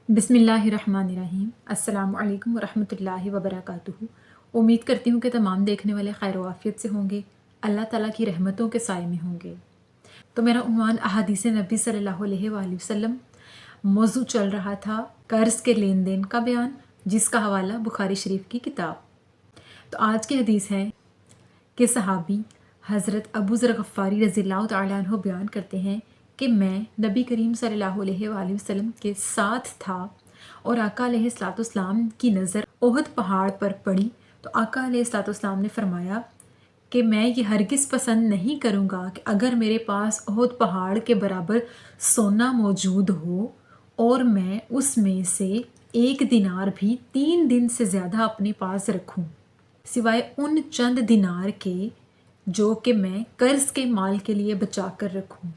बिस्मिल्लाहिर्रहमानिर्रहीम। अस्सलाम वालेकुम वरहमतुल्लाहि वबरकातुहू। उम्मीद करती हूँ कि तमाम देखने वाले खैर वाफ़ियत से होंगे, अल्लाह ताला की रहमतों के साए में होंगे। तो मेरा उन्वान अहादीस नबी सल्लल्लाहु अलैहि वसल्लम मौजू चल रहा था कर्ज़ के लेन देन का बयान, जिसका हवाला बुखारी शरीफ की किताब। तो आज की हदीस है कि सहाबी हज़रत अबू ज़र गफ़ारी रज़ियल्लाहु तआला अन्हु बयान करते हैं कि मैं नबी करीम सल्लल्लाहु अलैहि वसल्लम के साथ था और आका अलैहिस्सलाम की नज़र ओहद पहाड़ पर पड़ी। तो आका अलैहिस्सलाम ने फरमाया कि मैं ये हरगिज़ पसंद नहीं करूँगा कि अगर मेरे पास ओहद पहाड़ के बराबर सोना मौजूद हो और मैं उसमें से 1 दिनार भी 3 दिन से ज़्यादा अपने पास रखूँ, सिवाय उन चंद दिनार के जो कि मैं कर्ज़ के माल के लिए बचा कर रखूँ।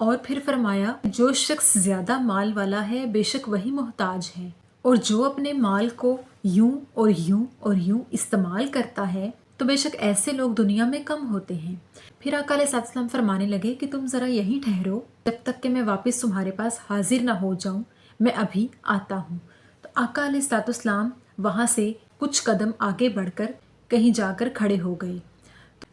और फिर फरमाया, जो शख्स ज़्यादा माल वाला है बेशक वही मोहताज है, और जो अपने माल को यूं और यूं और यूं इस्तेमाल करता है तो बेशक ऐसे लोग दुनिया में कम होते हैं। फिर आका अलैहिस्सलाम फरमाने लगे कि तुम ज़रा यहीं ठहरो जब तक कि मैं वापस तुम्हारे पास हाजिर ना हो जाऊं, मैं अभी आता हूँ। तो आका अलैहिस्सलाम वहाँ से कुछ कदम आगे बढ़कर कहीं जाकर खड़े हो गए।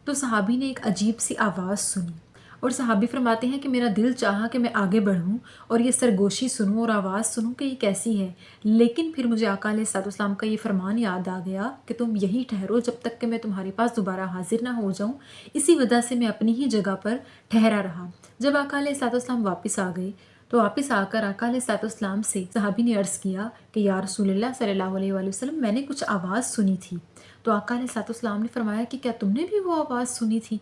तो सहाबी ने एक अजीब सी आवाज़ सुनी और सहाबी फरमाते हैं कि मेरा दिल चाहा कि मैं आगे बढ़ूं और ये सरगोशी सुनूं और आवाज़ सुनूं कि ये कैसी है, लेकिन फिर मुझे आका अलैहिस्सलाम का ये फरमान याद आ गया कि तुम यहीं ठहरो जब तक कि मैं तुम्हारे पास दोबारा हाजिर ना हो जाऊं। इसी वजह से मैं अपनी ही जगह पर ठहरा रहा। जब आका अलैहिस्सलाम वापस आ गए तो वापस आकर आका अलैहिस्सलाम से सहाबी ने अर्ज़ किया कि या रसूलल्लाह सल्लल्लाहु अलैहि वसल्लम, मैंने कुछ आवाज़ सुनी थी। तो आका अलैहिस्सलाम ने फरमाया कि क्या तुमने भी वो आवाज़ सुनी थी?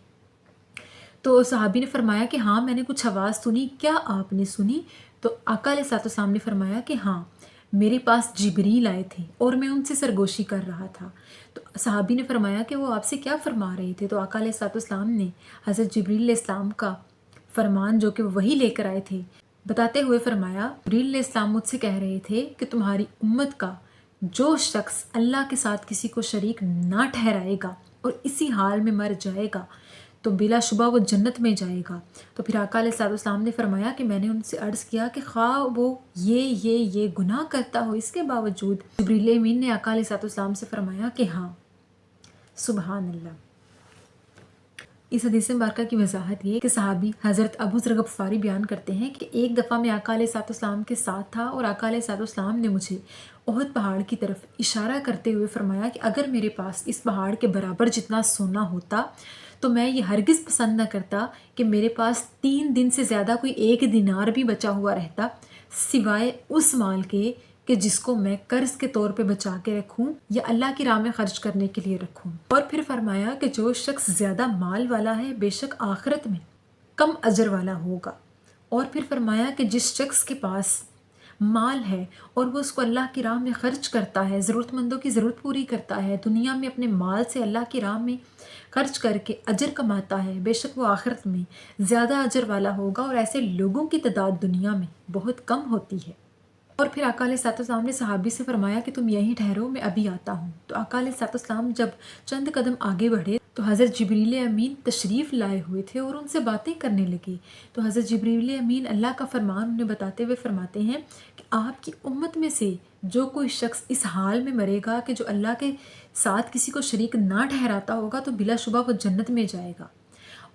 तो सहाबी ने फरमाया कि हाँ, मैंने कुछ आवाज़ सुनी, क्या आपने सुनी? तो आका अलैहिस्सलाम ने फरमाया कि हाँ, मेरे पास जिब्रील आए थे और मैं उनसे सरगोशी कर रहा था। तो सहाबी ने फरमाया कि वो आपसे क्या फरमा रहे थे? तो आका अलैहिस्सलाम ने हज़रत जिब्रील अलैहिस्सलाम का फरमान, जो कि वही लेकर आए थे, बताते हुए फरमाया, जिब्रील अलैहिस्सलाम मुझसे कह रहे थे कि तुम्हारी उम्मत का जो शख्स अल्लाह के साथ किसी को शरीक ना ठहराएगा और इसी हाल में मर जाएगा तो बिलाशुबा वो जन्नत में जाएगा। तो फिर आका अलैहिस्सलाम ने फरमाया कि मैंने उनसे अर्ज़ किया कि खा वो ये गुनाह करता हो, इसके बावजूद? जिब्रील अमीन ने आका अलैहिस्सलाम से फरमाया कि हाँ, सुबहान अल्लाह। इस हदीस मुबारक की वजाहत ये कि सहाबी हज़रत अबू ज़र गफ़ारी बयान करते हैं कि एक दफ़ा मैं आका अलैहिस्सलाम के साथ था और आका अलैहिस्सलाम ने मुझे ओहद पहाड़ की तरफ इशारा करते हुए फरमाया कि अगर मेरे पास इस पहाड़ के बराबर जितना सोना होता तो मैं ये हरगिज़ पसंद न करता कि मेरे पास 3 दिन से ज़्यादा कोई 1 दिनार भी बचा हुआ रहता, सिवाय उस माल के कि जिसको मैं कर्ज के तौर पे बचा के रखूं या अल्लाह की राह में खर्च करने के लिए रखूं। और फिर फरमाया कि जो शख्स ज़्यादा माल वाला है बेशक आखिरत में कम अजर वाला होगा। और फिर फरमाया कि जिस शख्स के पास माल है और वो उसको अल्लाह की राह में खर्च करता है, ज़रूरतमंदों की ज़रूरत पूरी करता है, दुनिया में अपने माल से अल्लाह की राह में खर्च करके अजर कमाता है, बेशक वो आखिरत में ज़्यादा अजर वाला होगा। और ऐसे लोगों की तादाद दुनिया में बहुत कम होती है। और फिर आका अलैहिस्सलाम ने सहाबी से फरमाया कि तुम यहीं ठहरो, मैं अभी आता हूँ। तो आका अलैहिस्सलाम जब चंद कदम आगे बढ़े तो हज़रत जिब्रील अमीन तशरीफ़ लाए हुए थे और उनसे बातें करने लगे। तो हज़रत जिब्रील अमीन अल्लाह का फरमान उन्हें बताते हुए फरमाते हैं कि आपकी उम्मत में से जो कोई शख्स इस हाल में मरेगा कि जो अल्लाह के साथ किसी को शरीक ना ठहराता होगा तो बिलाशुबा वो जन्नत में जाएगा।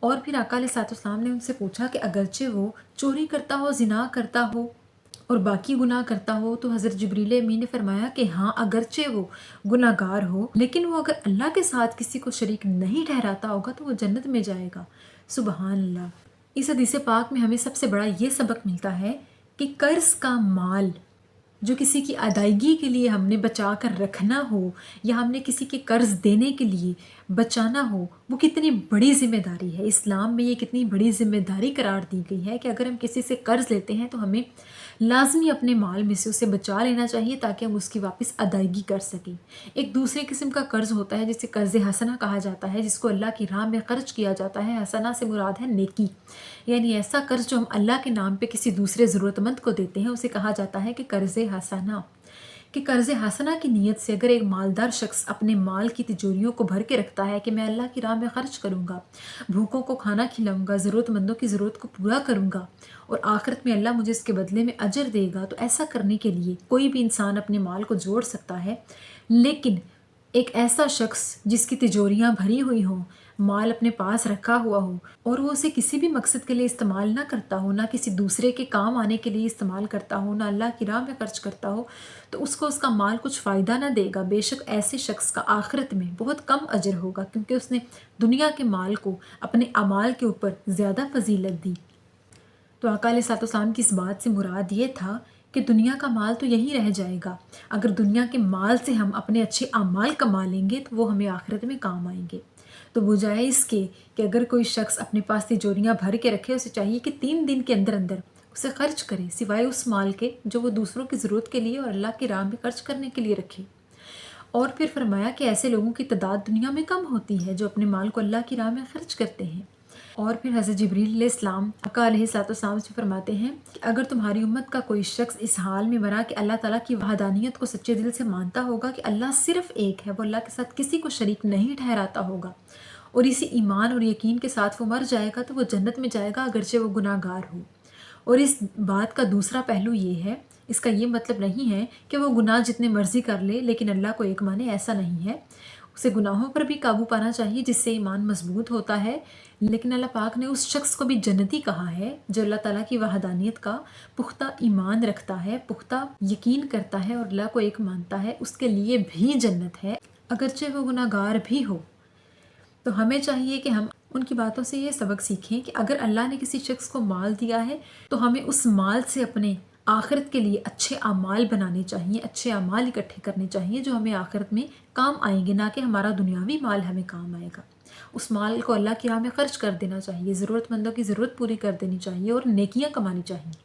और फिर आका अलैहिस्सलाम ने उनसे पूछा कि अगरचे वो चोरी करता हो, ज़िना करता हो और बाकी गुनाह करता हो? तो हज़रत जिब्रील अमीन ने फरमाया कि हाँ, अगरचे वो गुनाहगार हो लेकिन वो अगर अल्लाह के साथ किसी को शरीक नहीं ठहराता होगा तो वो जन्नत में जाएगा। सुबहान अल्लाह। इस हदीस पाक में हमें सबसे बड़ा ये सबक मिलता है कि कर्ज का माल जो किसी की अदायगी के लिए हमने बचा कर रखना हो या हमने किसी के कर्ज देने के लिए बचाना हो, वो कितनी बड़ी जिम्मेदारी है। इस्लाम में ये कितनी बड़ी जिम्मेदारी करार दी गई है कि अगर हम किसी से कर्ज लेते हैं तो हमें लाजमी अपने माल में से उसे बचा लेना चाहिए ताकि हम उसकी वापस अदायगी कर सकें। एक दूसरे किस्म का कर्ज होता है जिसे कर्ज हसना कहा जाता है, जिसको अल्लाह की राह में खर्च किया जाता है। हसना से मुराद है नेकी, यानी ऐसा कर्ज जो हम अल्लाह के नाम पे किसी दूसरे ज़रूरतमंद को देते हैं उसे कहा जाता है कि कर्ज हसना। کہ قرض حسنہ کی نیت سے اگر ایک مالدار شخص اپنے مال کی تجوریوں کو بھر کے رکھتا ہے کہ میں اللہ کی راہ میں خرچ کروں گا، بھوکوں کو کھانا کھلاؤں گا، ضرورت مندوں کی ضرورت کو پورا کروں گا اور آخرت میں اللہ مجھے اس کے بدلے میں اجر دے گا، تو ایسا کرنے کے لیے کوئی بھی انسان اپنے مال کو جوڑ سکتا ہے۔ لیکن ایک ایسا شخص جس کی تجوریاں بھری ہوئی ہوں، مال اپنے پاس رکھا ہوا ہو اور وہ اسے کسی بھی مقصد کے لیے استعمال نہ کرتا ہو، نہ کسی دوسرے کے کام آنے کے لیے استعمال کرتا ہو، نہ اللہ کی راہ میں خرچ کرتا ہو، تو اس کو اس کا مال کچھ فائدہ نہ دے گا۔ بے شک ایسے شخص کا آخرت میں بہت کم اجر ہوگا، کیونکہ اس نے دنیا کے مال کو اپنے اعمال کے اوپر زیادہ فضیلت دی۔ تو آقا علیہ الصلوۃ والسلام کی اس بات سے مراد یہ تھا کہ دنیا کا مال تو یہی رہ جائے گا، اگر دنیا کے مال سے ہم اپنے اچھے اعمال کما لیں گے تو وہ ہمیں آخرت میں کام آئیں گے۔ تو بجائے اس کے کہ اگر کوئی شخص اپنے پاس تجوریاں بھر کے رکھے، اسے چاہیے کہ 3 دن کے اندر اندر اسے خرچ کرے، سوائے اس مال کے جو وہ دوسروں کی ضرورت کے لیے اور اللہ کی راہ میں خرچ کرنے کے لیے رکھے۔ اور پھر فرمایا کہ ایسے لوگوں کی تعداد دنیا میں کم ہوتی ہے جو اپنے مال کو اللہ کی راہ میں خرچ کرتے ہیں۔ اور پھر حضرت جبریل علیہ السلام آقا علیہ الصلوۃ والسلام سے فرماتے ہیں کہ اگر تمہاری امت کا کوئی شخص اس حال میں مرا کہ اللہ تعالیٰ کی وحدانیت کو سچے دل سے مانتا ہوگا کہ اللہ صرف ایک ہے، وہ اللہ کے ساتھ کسی کو شریک نہیں ٹھہراتا ہوگا، اور اسی ایمان اور یقین کے ساتھ وہ مر جائے گا، تو وہ جنت میں جائے گا اگرچہ وہ گناہ گار ہو۔ اور اس بات کا دوسرا پہلو یہ ہے، اس کا یہ مطلب نہیں ہے کہ وہ گناہ جتنے مرضی کر لے لیکن اللہ کو ایک مانے، ایسا نہیں ہے۔ اسے گناہوں پر بھی قابو پانا چاہیے جس سے ایمان مضبوط ہوتا ہے، لیکن اللہ پاک نے اس شخص کو بھی جنتی کہا ہے جو اللہ تعالیٰ کی وحدانیت کا پختہ ایمان رکھتا ہے، پختہ یقین کرتا ہے اور اللہ کو ایک مانتا ہے، اس کے لیے بھی جنت ہے اگرچہ وہ گناہ گار بھی ہو۔ تو ہمیں چاہیے کہ ہم ان کی باتوں سے یہ سبق سیکھیں کہ اگر اللہ نے کسی شخص کو مال دیا ہے تو ہمیں اس مال سے اپنے آخرت کے لیے اچھے اعمال بنانے چاہیے، اچھے اعمال اکٹھے کرنے چاہیے جو ہمیں آخرت میں کام آئیں گے، نہ کہ ہمارا دنیاوی مال ہمیں کام آئے گا۔ اس مال کو اللہ کی راہ میں خرچ کر دینا چاہیے، ضرورت مندوں کی ضرورت پوری کر دینی چاہیے اور نیکیاں کمانی چاہیے۔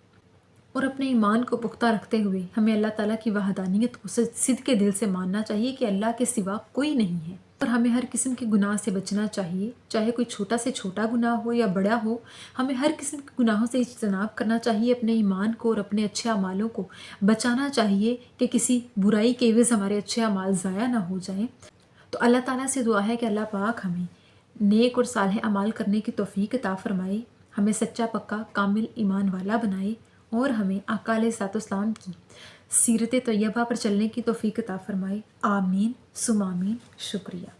اور اپنے ایمان کو پختہ رکھتے ہوئے ہمیں اللہ تعالیٰ کی وحدانیت کو صدق دل سے ماننا چاہیے کہ اللہ کے سوا کوئی نہیں ہے، اور ہمیں ہر قسم کے گناہ سے بچنا چاہیے، چاہے کوئی چھوٹا سے چھوٹا گناہ ہو یا بڑا ہو، ہمیں ہر قسم کے گناہوں سے اجتناب کرنا چاہیے، اپنے ایمان کو اور اپنے اچھے اعمالوں کو بچانا چاہیے کہ کسی برائی کے عوض ہمارے اچھے اعمال ضائع نہ ہو جائیں۔ تو اللہ تعالیٰ سے دعا ہے کہ اللہ پاک ہمیں نیک اور صالح اعمال کرنے کی توفیق عطا فرمائے، ہمیں سچا پکا کامل ایمان والا بنائے، اور ہمیں آقا علیہ الصلوۃ والسلام کی سیرت طیبہ پر چلنے کی توفیق عطا فرمائے۔ آمین ثم آمین۔ شکریہ۔